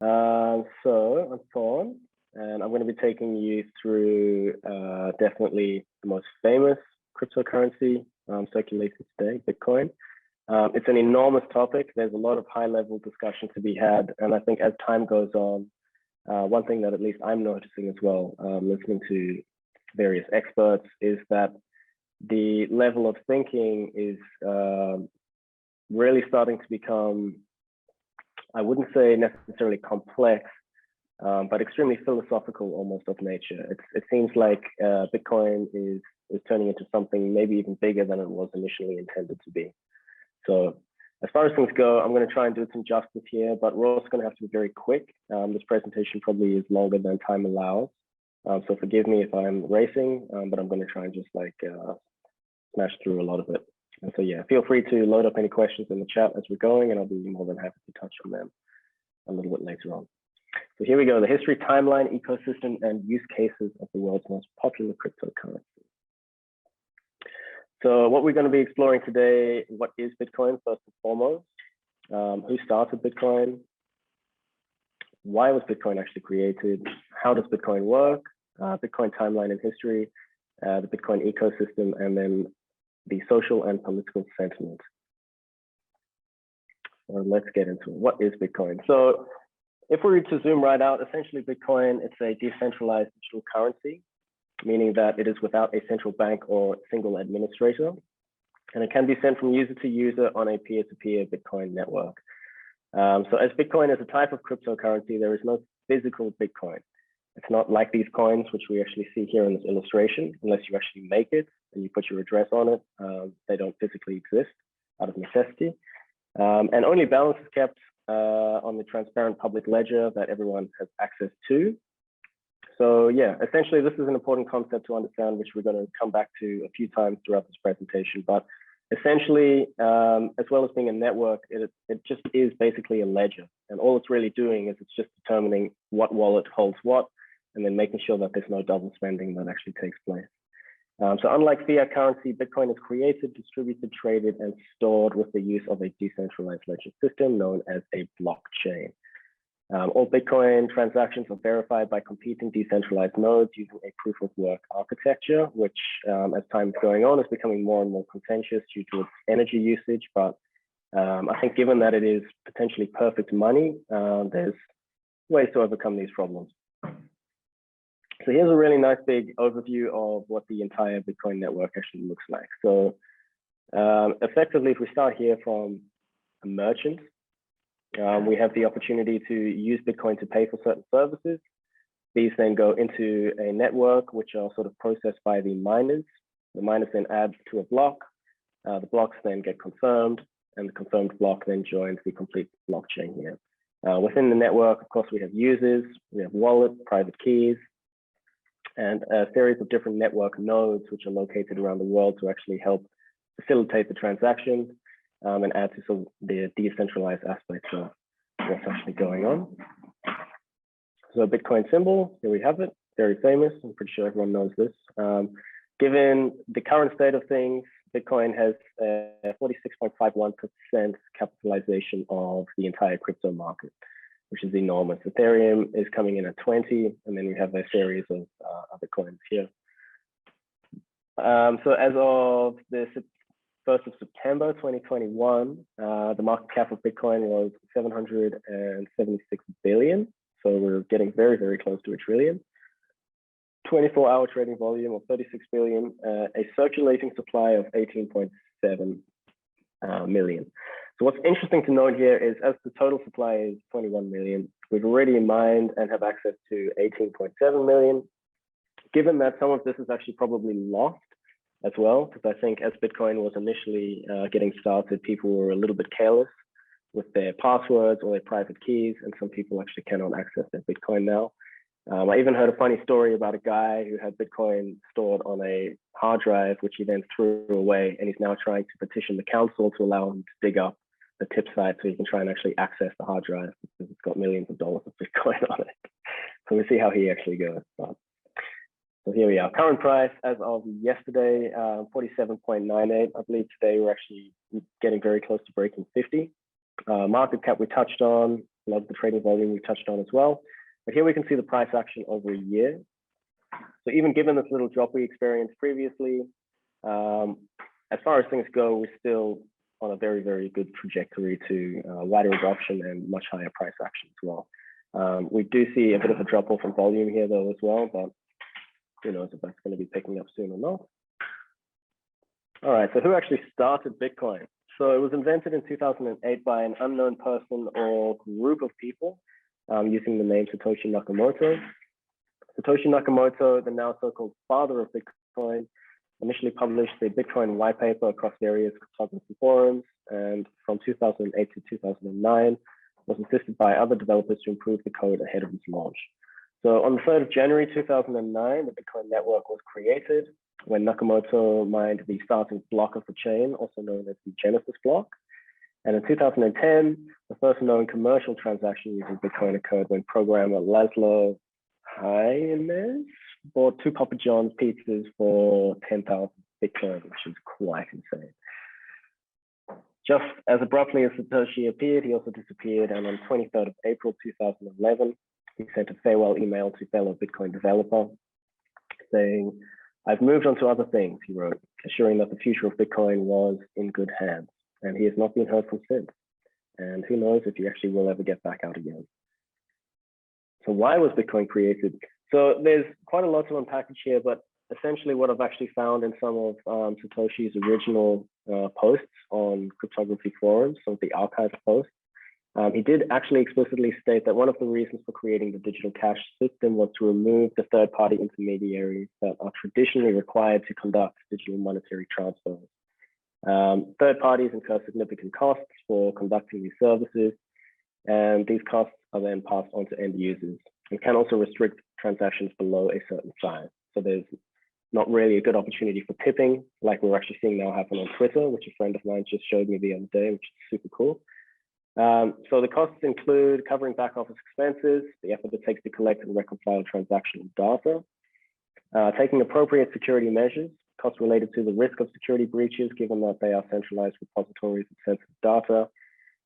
So I'm Thorne, and I'm going to be taking you through definitely the most famous cryptocurrency circulating today, Bitcoin. It's an enormous topic. There's a lot of high-level discussion to be had, and I think as time goes on, one thing that at least I'm noticing as well, listening to various experts, is that the level of thinking is really starting to become, I wouldn't say necessarily complex, but extremely philosophical almost of nature. It seems like Bitcoin is turning into something maybe even bigger than it was initially intended to be. So as far as things go, I'm going to try and do it some justice here, but we're also going to have to be very quick. This presentation probably is longer than time allows. So forgive me if I'm racing, but I'm going to try and just like smash through a lot of it. And so yeah, feel free to load up any questions in the chat as we're going, and I'll be more than happy to touch on them a little bit later on. So here we go, the history, timeline, ecosystem, and use cases of the world's most popular cryptocurrency. So what we're going to be exploring today, what is Bitcoin first and foremost? Who started Bitcoin? Why was Bitcoin actually created? How does Bitcoin work? Bitcoin timeline and history, the Bitcoin ecosystem, and then the social and political sentiment. So let's get into it. What is Bitcoin? So if we were to zoom right out, essentially Bitcoin, it's a decentralized digital currency, meaning that it is without a central bank or single administrator, and it can be sent from user to user on a peer-to-peer Bitcoin network. So as Bitcoin is a type of cryptocurrency, there is no physical Bitcoin. It's not like these coins, which we actually see here in this illustration, unless you actually make it and you put your address on it. They don't physically exist out of necessity. And only balance is kept on the transparent public ledger that everyone has access to. So yeah, essentially this is an important concept to understand, which we're going to come back to a few times throughout this presentation. But essentially, as well as being a network, it just is basically a ledger. And all it's really doing is it's just determining what wallet holds what, and then making sure that there's no double spending that actually takes place. So unlike fiat currency, Bitcoin is created, distributed, traded, and stored with the use of a decentralized ledger system known as a blockchain. All Bitcoin transactions are verified by competing decentralized nodes using a proof of work architecture, which as time is going on is becoming more and more contentious due to its energy usage. But I think given that it is potentially perfect money, there's ways to overcome these problems. So here's a really nice big overview of what the entire Bitcoin network actually looks like. So effectively, if we start here from a merchant, we have the opportunity to use Bitcoin to pay for certain services. These then go into a network, which are sort of processed by the miners. The miners then add to a block. The blocks then get confirmed, and the confirmed block then joins the complete blockchain here. Within the network, of course, we have users, we have wallets, private keys, and a series of different network nodes, which are located around the world to actually help facilitate the transactions and add to some of the decentralized aspects of what's actually going on. So Bitcoin symbol, here we have it, very famous. I'm pretty sure everyone knows this. Given the current state of things, Bitcoin has a 46.51% capitalization of the entire crypto market, which is enormous. Ethereum is coming in at 20, and then we have a series of other coins here. So as of the 1st of September 2021, the market cap of Bitcoin was 776 billion. So we're getting very, very close to a trillion. 24-hour trading volume of 36 billion, a circulating supply of 18.7 million. So what's interesting to note here is as the total supply is 21 million, we've already mined and have access to 18.7 million. Given that some of this is actually probably lost as well, because I think as Bitcoin was initially getting started, people were a little bit careless with their passwords or their private keys, and some people actually cannot access their Bitcoin now. I even heard a funny story about a guy who had Bitcoin stored on a hard drive, which he then threw away, and he's now trying to petition the council to allow him to dig up the tip site so he can try and actually access the hard drive because it's got millions of dollars of Bitcoin on it. So we'll see how he actually goes. So here we are. Current price as of yesterday, 47.98. I believe today we're actually getting very close to breaking 50. Market cap we touched on, Love the trading volume we touched on as well. But here we can see the price action over a year. So even given this little drop we experienced previously, as far as things go, we're still on a very, very good trajectory to wider adoption and much higher price action as well. We do see a bit of a drop off in volume here though as well, but who knows if that's going to be picking up soon or not. All right, so who actually started Bitcoin? So it was invented in 2008 by an unknown person or group of people using the name Satoshi Nakamoto. Satoshi Nakamoto, the now so-called father of Bitcoin, initially published the Bitcoin white paper across various cryptography forums, and from 2008 to 2009 was assisted by other developers to improve the code ahead of its launch. So on the 3rd of January 2009, the Bitcoin network was created when Nakamoto mined the starting block of the chain, also known as the Genesis block. And in 2010, the first known commercial transaction using Bitcoin occurred when programmer Laszlo Haynes bought 2 Papa John's pizzas for 10,000 Bitcoin, which is quite insane. Just as abruptly as Satoshi appeared, he also disappeared. And on 23rd of April 2011, he sent a farewell email to fellow Bitcoin developer saying, "I've moved on to other things," he wrote, assuring that the future of Bitcoin was in good hands. And he has not been heard from since. And who knows if he actually will ever get back out again. So why was Bitcoin created? So there's quite a lot to unpackage here, but essentially what I've actually found in some of Satoshi's original posts on cryptography forums, some of the archived posts, he did actually explicitly state that one of the reasons for creating the digital cash system was to remove the third-party intermediaries that are traditionally required to conduct digital monetary transfers. Third parties incur significant costs for conducting these services, and these costs are then passed on to end users and can also restrict transactions below a certain size. So there's not really a good opportunity for tipping, like we're actually seeing now happen on Twitter, which a friend of mine just showed me the other day, which is super cool. So the costs include covering back office expenses, the effort it takes to collect and reconcile transactional data, taking appropriate security measures, costs related to the risk of security breaches, given that they are centralized repositories of sensitive data,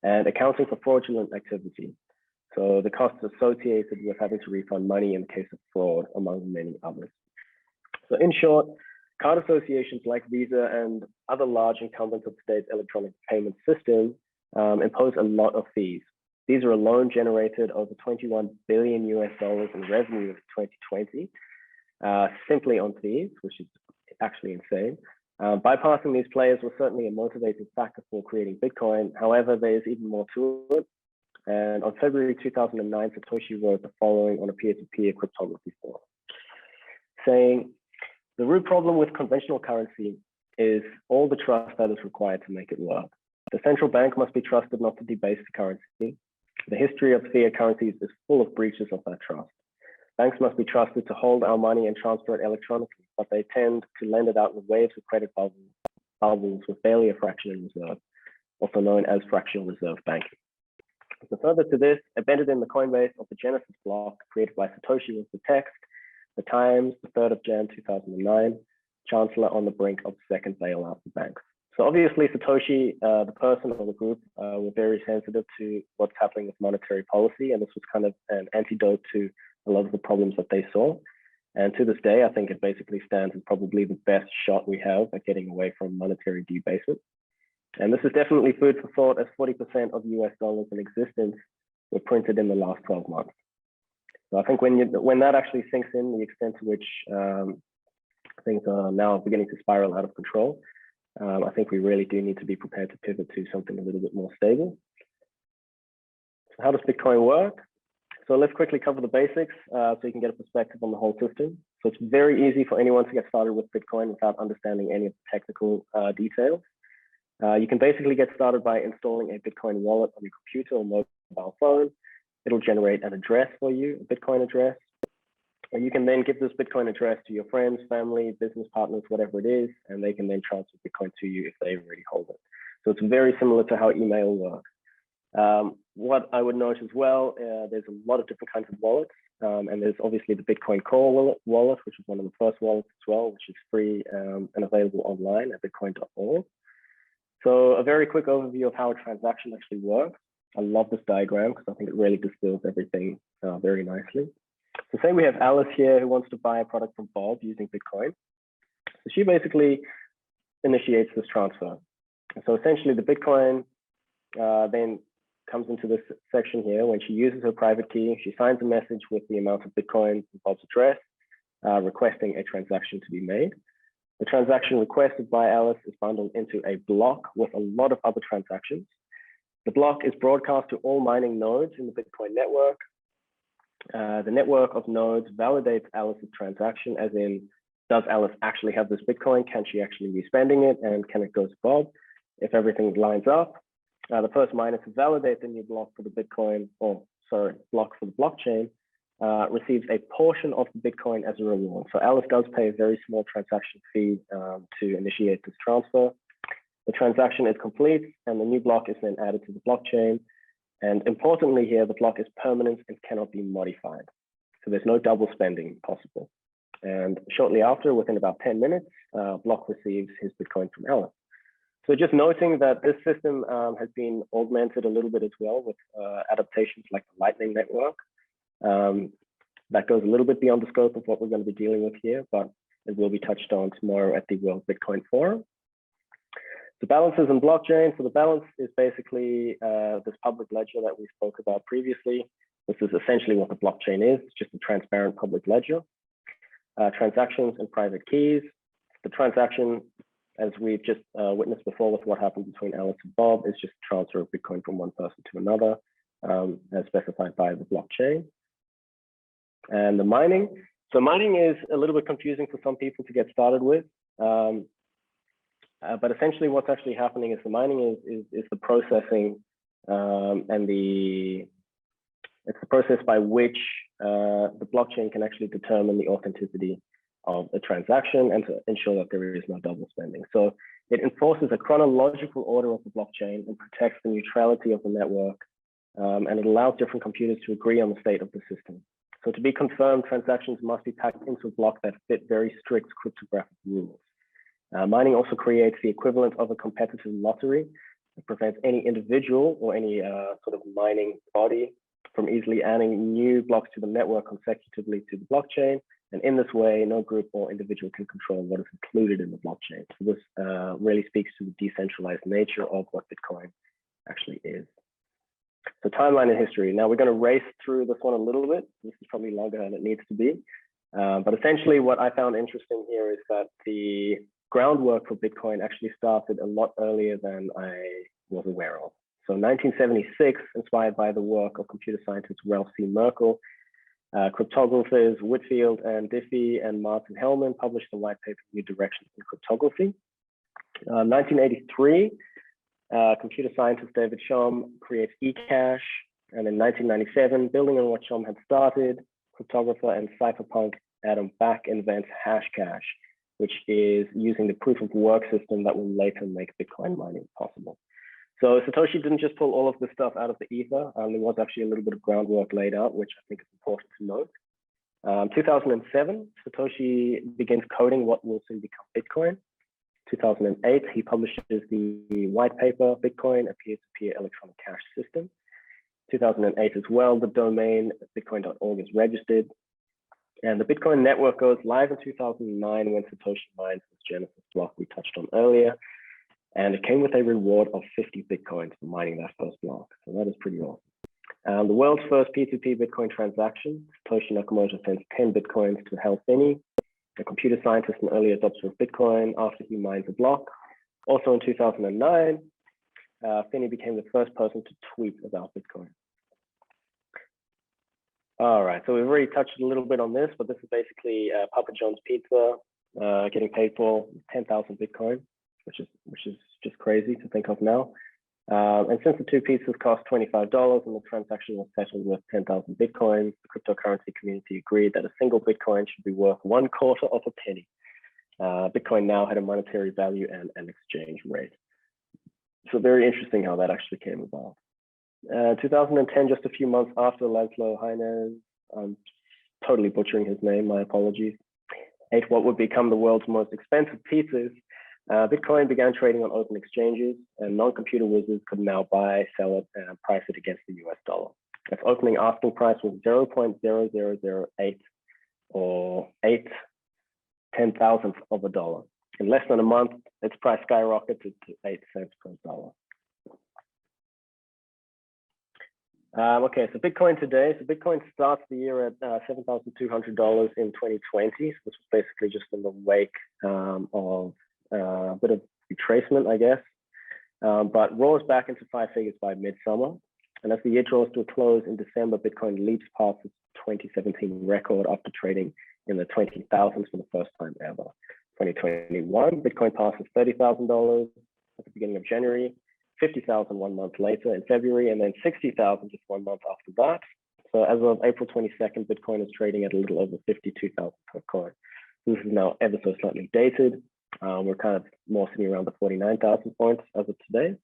and accounting for fraudulent activity. So the costs associated with having to refund money in the case of fraud, among many others. So in short, card associations like Visa and other large incumbents of today's electronic payment system impose a lot of fees. These are alone generated over $21 billion in revenue in 2020, simply on fees, which is actually insane. Bypassing these players was certainly a motivating factor for creating Bitcoin. However, there's even more to it. And on February 2009, Satoshi wrote the following on a peer-to-peer cryptography forum, saying, "The root problem with conventional currency is all the trust that is required to make it work. The central bank must be trusted not to debase the currency. The history of fiat currencies is full of breaches of that trust. Banks must be trusted to hold our money and transfer it electronically, but they tend to lend it out in waves of credit bubbles with barely a fraction in reserve, also known as fractional reserve banking." So further to this, embedded in the Coinbase of the Genesis block created by Satoshi was the text, "The Times, the 3rd of Jan 2009, Chancellor on the brink of the second bailout for banks." So obviously Satoshi, the person or the group, were very sensitive to what's happening with monetary policy, and this was kind of an antidote to a lot of the problems that they saw. And to this day, I think it basically stands as probably the best shot we have at getting away from monetary debasement. And this is definitely food for thought, as 40% of US dollars in existence were printed in the last 12 months. So I think when that actually sinks in, the extent to which things are now beginning to spiral out of control, I think we really do need to be prepared to pivot to something a little bit more stable. So how does Bitcoin work? So let's quickly cover the basics so you can get a perspective on the whole system. So it's very easy for anyone to get started with Bitcoin without understanding any of the technical details. You can basically get started by installing a Bitcoin wallet on your computer or mobile phone. It'll generate an address for you, a Bitcoin address. And you can then give this Bitcoin address to your friends, family, business partners, whatever it is, and they can then transfer Bitcoin to you if they already hold it. So it's very similar to how email works. What I would note as well, there's a lot of different kinds of wallets, and there's obviously the Bitcoin Core wallet, which is one of the first wallets as well, which is free and available online at bitcoin.org. So a very quick overview of how a transaction actually works. I love this diagram because I think it really distills everything very nicely. So say we have Alice here who wants to buy a product from Bob using Bitcoin. So she basically initiates this transfer. So essentially the Bitcoin then comes into this section here. When she uses her private key, she signs a message with the amount of Bitcoin in Bob's address, requesting a transaction to be made. The transaction requested by Alice is bundled into a block with a lot of other transactions. The block is broadcast to all mining nodes in the Bitcoin network. The network of nodes validates Alice's transaction, as in, does Alice actually have this Bitcoin? Can she actually be spending it? And can it go to Bob? If everything lines up, the first miner to validate the new block for the Bitcoin, block for the blockchain, receives a portion of the Bitcoin as a reward. So Alice does pay a very small transaction fee to initiate this transfer. The transaction is complete and the new block is then added to the blockchain. And importantly here, the block is permanent and cannot be modified. So there's no double spending possible. And shortly after, within about 10 minutes, Block receives his Bitcoin from Alice. So just noting that this system has been augmented a little bit as well with adaptations like the Lightning Network. That goes a little bit beyond the scope of what we're going to be dealing with here, but it will be touched on tomorrow at the World Bitcoin Forum. The balances in blockchain. So the balance is basically this public ledger that we spoke about previously. This is essentially what the blockchain is. It's just a transparent public ledger. Transactions and private keys. The transaction, as we've just witnessed before with what happened between Alice and Bob, is just a transfer of Bitcoin from one person to another, as specified by the blockchain. And the mining. So mining is a little bit confusing for some people to get started with. But essentially what's actually happening is the mining is the processing and it's the process by which the blockchain can actually determine the authenticity of a transaction and to ensure that there is no double spending. So it enforces a chronological order of the blockchain and protects the neutrality of the network, and it allows different computers to agree on the state of the system. So to be confirmed, transactions must be packed into a block that fit very strict cryptographic rules. Mining also creates the equivalent of a competitive lottery. It prevents any individual or any sort of mining body from easily adding new blocks to the network consecutively to the blockchain. And in this way, no group or individual can control what is included in the blockchain. So this really speaks to the decentralized nature of what Bitcoin actually is. So timeline in history. Now we're going to race through this one a little bit. This is probably longer than it needs to be. But essentially what I found interesting here is that the groundwork for Bitcoin actually started a lot earlier than I was aware of. So 1976, inspired by the work of computer scientist Ralph C. Merkle, cryptographers Whitfield and Diffie and Martin Hellman published the white paper New Directions in Cryptography. 1983, computer scientist David Shum creates eCash. And in 1997, building on what Shum had started, cryptographer and cypherpunk Adam Back invents Hashcash, which is using the proof of work system that will later make Bitcoin mining possible. So Satoshi didn't just pull all of this stuff out of the ether. There was actually a little bit of groundwork laid out, which I think is important to note. 2007, Satoshi begins coding what will soon become Bitcoin. 2008, he publishes the white paper, Bitcoin, a peer-to-peer electronic cash system. 2008 as well, the domain bitcoin.org is registered. And the Bitcoin network goes live in 2009 when Satoshi mines this Genesis block we touched on earlier. And it came with a reward of 50 Bitcoins for mining that first block. So that is pretty awesome. The world's first P2P Bitcoin transaction, Satoshi Nakamoto sends 10 Bitcoins to Hal Finney, a computer scientist and early adopter of Bitcoin, after he mines a block. Also in 2009, Finney became the first person to tweet about Bitcoin. All right, so we've already touched a little bit on this, but this is basically Papa John's Pizza getting paid for 10,000 Bitcoin, which is just crazy to think of now. And since the two pizzas cost $25 and the transaction was settled with 10,000 Bitcoins, the cryptocurrency community agreed that a single Bitcoin should be worth 1/4 of a penny. Bitcoin now had a monetary value and an exchange rate. So very interesting how that actually came about. 2010, just a few months after Laszlo Hines, I'm totally butchering his name, my apologies, ate what would become the world's most expensive pizzas. Bitcoin began trading on open exchanges, and non-computer wizards could now buy, sell it, and price it against the US dollar. Its opening asking price was 0.0008 or 8/10,000th of a dollar. In less than a month, its price skyrocketed to 8 cents per dollar. Okay, so Bitcoin today. So Bitcoin starts the year at $7,200 in 2020. So this was basically just in the wake of a bit of retracement, I guess, but roars back into five figures by midsummer. And as the year draws to a close in December, Bitcoin leaps past its 2017 record after trading in the 20,000s for the first time ever. 2021, Bitcoin passes $30,000 at the beginning of January, 50,000 1 month later in February, and then 60,000 just 1 month after that. So as of April 22nd, Bitcoin is trading at a little over 52,000 per coin. This is now ever so slightly dated. We're kind of more sitting around the 49,000 points as of today.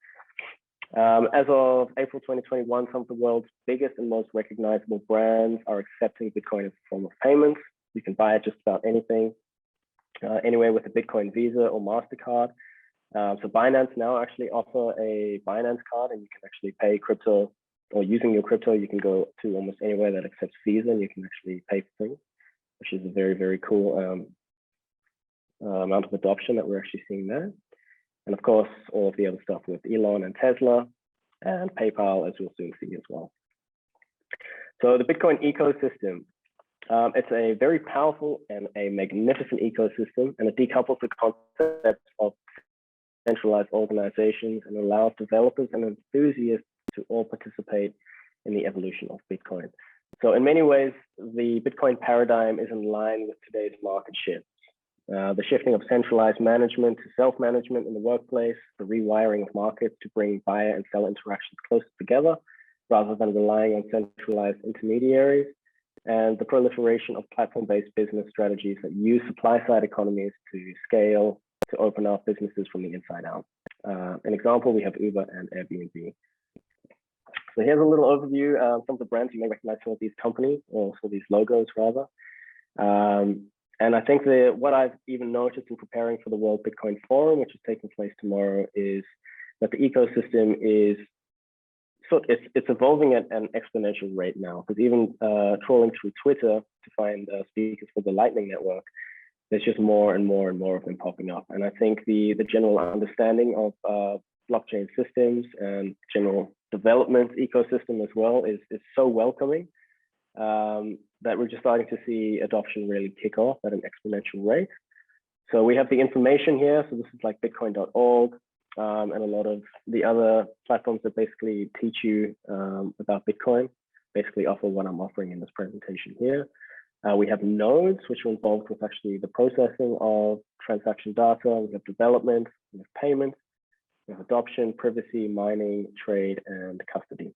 As of April 2021, some of the world's biggest and most recognizable brands are accepting Bitcoin as a form of payments. You can buy it just about anything, anywhere with a Bitcoin Visa or MasterCard. So Binance now actually offer a Binance card, and you can actually pay crypto, or using your crypto, you can go to almost anywhere that accepts Visa, and you can actually pay for things, which is a very, very cool amount of adoption that we're actually seeing there. And of course, all of the other stuff with Elon and Tesla and PayPal, as we'll soon see as well. So the Bitcoin ecosystem, it's a very powerful and a magnificent ecosystem, and it decouples the concept of centralized organizations and allows developers and enthusiasts to all participate in the evolution of Bitcoin. So in many ways, the Bitcoin paradigm is in line with today's market shifts. The shifting of centralized management to self-management in the workplace, the rewiring of markets to bring buyer and seller interactions closer together, rather than relying on centralized intermediaries, and the proliferation of platform-based business strategies that use supply-side economies to scale, to open up businesses from the inside out. An example, we have Uber and Airbnb. So here's a little overview of some of the brands. You may recognize some of these companies, or some of these logos rather. And I think that what I've even noticed in preparing for the World Bitcoin Forum, which is taking place tomorrow, is that the ecosystem is it's evolving at an exponential rate now. Because even trawling through Twitter to find speakers for the Lightning Network, there's just more and more and more of them popping up. And I think the general understanding of blockchain systems and general development ecosystem as well is so welcoming that we're just starting to see adoption really kick off at an exponential rate. So we have the information here. So this is like bitcoin.org and a lot of the other platforms that basically teach you about Bitcoin, basically offer what I'm offering in this presentation here. We have nodes, which are involved with actually the processing of transaction data. We have development, we have payments, we have adoption, privacy, mining, trade, and custody.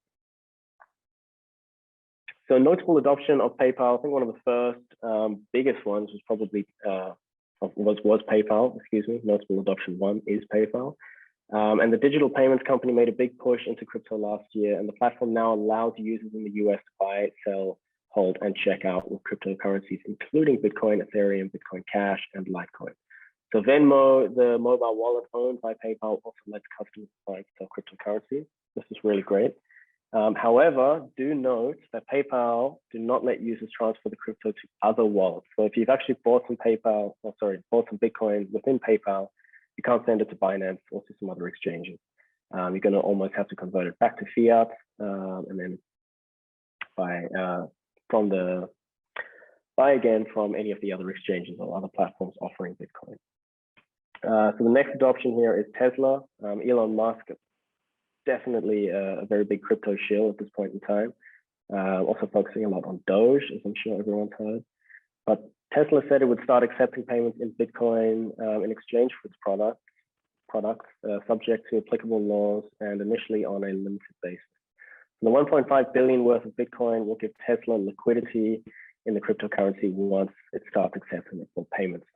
So notable adoption of PayPal, I think one of the first biggest ones was probably, was PayPal, excuse me. Notable adoption one is PayPal. And the digital payments company made a big push into crypto last year, and the platform now allows users in the US to buy, sell, hold, and check out with cryptocurrencies, including Bitcoin, Ethereum, Bitcoin Cash, and Litecoin. So Venmo, the mobile wallet owned by PayPal, also lets customers buy and sell cryptocurrencies. This is really great. However, do note that PayPal do not let users transfer the crypto to other wallets. So if you've actually bought some bought some Bitcoin within PayPal, you can't send it to Binance or to some other exchanges. You're going to almost have to convert it back to fiat and then buy again from any of the other exchanges or other platforms offering Bitcoin. So the next adoption here is Tesla. Elon Musk, definitely a very big crypto shill at this point in time. Also focusing a lot on Doge, as I'm sure everyone's heard. But Tesla said it would start accepting payments in Bitcoin in exchange for its products subject to applicable laws and initially on a limited basis. The 1.5 billion worth of Bitcoin will give Tesla liquidity in the cryptocurrency once it starts accepting it for payments.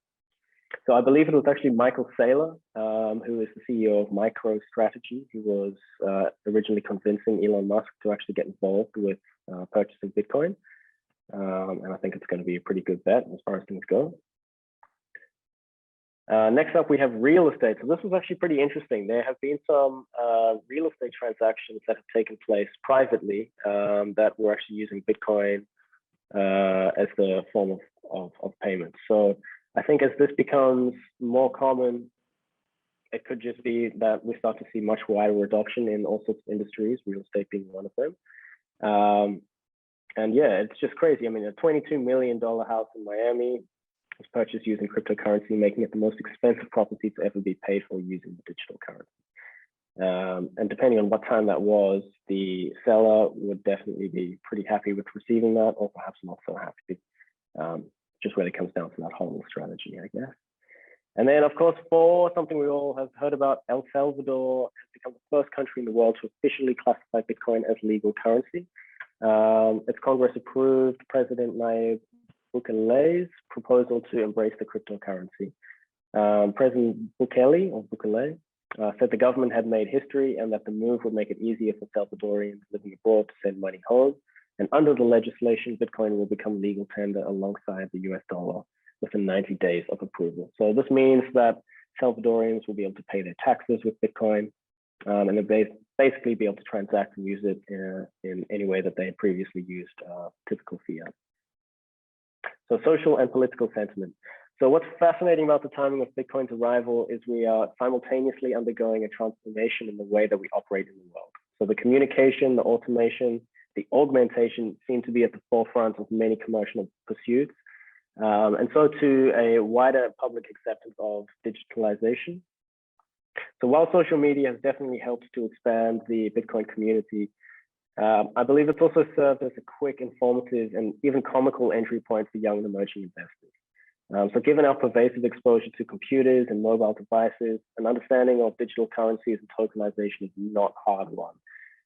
So I believe it was actually Michael Saylor, who is the CEO of MicroStrategy, who was originally convincing Elon Musk to actually get involved with purchasing Bitcoin. And I think it's going to be a pretty good bet as far as things go. Next up, we have real estate. So this was actually pretty interesting. There have been some real estate transactions that have taken place privately that were actually using Bitcoin as the form of payment. So I think as this becomes more common, it could just be that we start to see much wider adoption in all sorts of industries, real estate being one of them. And yeah, it's just crazy. I mean, a $22 million house in Miami was purchased using cryptocurrency, making it the most expensive property to ever be paid for using the digital currency. And depending on what time that was, the seller would definitely be pretty happy with receiving that, or perhaps not so happy. Just really comes down to that whole strategy, I guess. And then, of course, for something we all have heard about, El Salvador has become the first country in the world to officially classify Bitcoin as legal currency. Its Congress approved President Nayib Bukele's proposal to embrace the cryptocurrency. President Bukele said the government had made history and that the move would make it easier for Salvadorians living abroad to send money home. And under the legislation, Bitcoin will become legal tender alongside the US dollar within 90 days of approval. So this means that Salvadorians will be able to pay their taxes with Bitcoin, and they'll basically be able to transact and use it in any way that they had previously used typical fiat. So social and political sentiment. So what's fascinating about the timing of Bitcoin's arrival is we are simultaneously undergoing a transformation in the way that we operate in the world. So the communication, the automation, the augmentation seem to be at the forefront of many commercial pursuits. And so to a wider public acceptance of digitalization. So while social media has definitely helped to expand the Bitcoin community, I believe it's also served as a quick, informative, and even comical entry point for young and emerging investors. So given our pervasive exposure to computers and mobile devices, an understanding of digital currencies and tokenization is not hard won.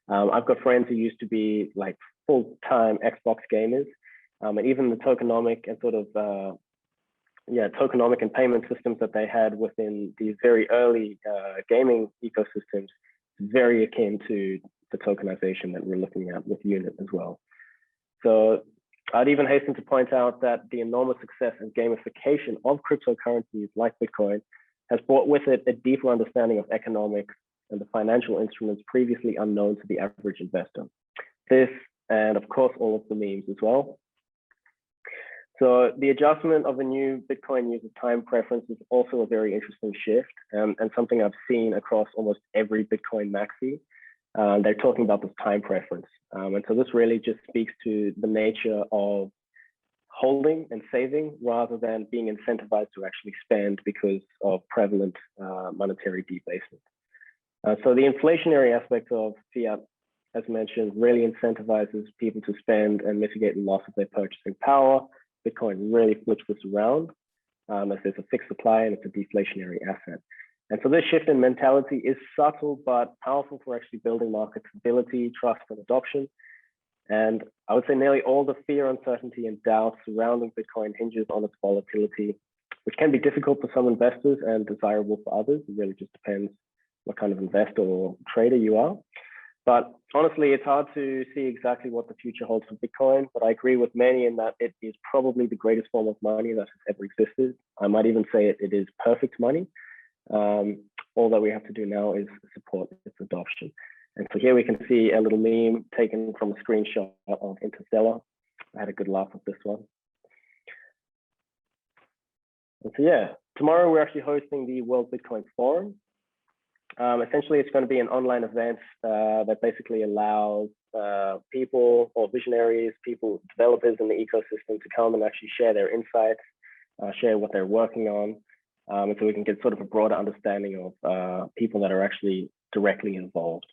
I've got friends who used to be like full-time Xbox gamers, and even the tokenomic and sort of tokenomic and payment systems that they had within these very early gaming ecosystems, very akin to the tokenization that we're looking at with Unit as well. So I'd even hasten to point out that the enormous success and gamification of cryptocurrencies like Bitcoin has brought with it a deeper understanding of economics and the financial instruments previously unknown to the average investor. This, and of course, all of the memes as well. So the adjustment of a new Bitcoin user time preference is also a very interesting shift, and something I've seen across almost every Bitcoin maxi. They're talking about this time preference. And so this really just speaks to the nature of holding and saving rather than being incentivized to actually spend because of prevalent monetary debasement. So the inflationary aspect of fiat, as mentioned, really incentivizes people to spend and mitigate the loss of their purchasing power. Bitcoin really flips this around as there's a fixed supply and it's a deflationary asset. And so this shift in mentality is subtle but powerful for actually building market stability, trust, and adoption. And I would say nearly all the fear, uncertainty, and doubt surrounding Bitcoin hinges on its volatility, which can be difficult for some investors and desirable for others. It really just depends what kind of investor or trader you are. But honestly, it's hard to see exactly what the future holds for Bitcoin, but I agree with many in that it is probably the greatest form of money that has ever existed. I might even say it is perfect money. All that we have to do now is support its adoption. And so here we can see a little meme taken from a screenshot of Interstellar. I had a good laugh with this one. And so yeah, tomorrow we're actually hosting the World Bitcoin Forum. Essentially, it's going to be an online event that basically allows people or visionaries, developers in the ecosystem to come and actually share their insights, share what they're working on. And so we can get sort of a broader understanding of people that are actually directly involved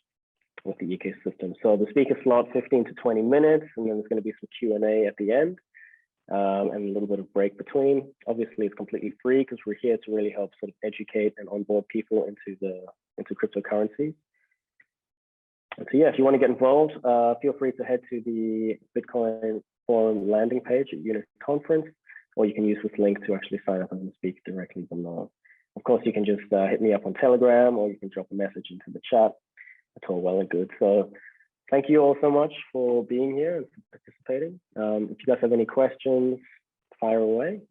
with the ecosystem. So the speaker slot, 15 to 20 minutes, and then there's going to be some Q&A at the end. And a little bit of break between. Obviously, it's completely free because we're here to really help sort of educate and onboard people into cryptocurrency. And so yeah, if you want to get involved, feel free to head to the Bitcoin Forum landing page at Unit Conference, or you can use this link to actually sign up and speak directly below. Of course, you can just hit me up on Telegram, or you can drop a message into the chat. That's all well and good. So thank you all so much for being here and participating. If you guys have any questions, fire away.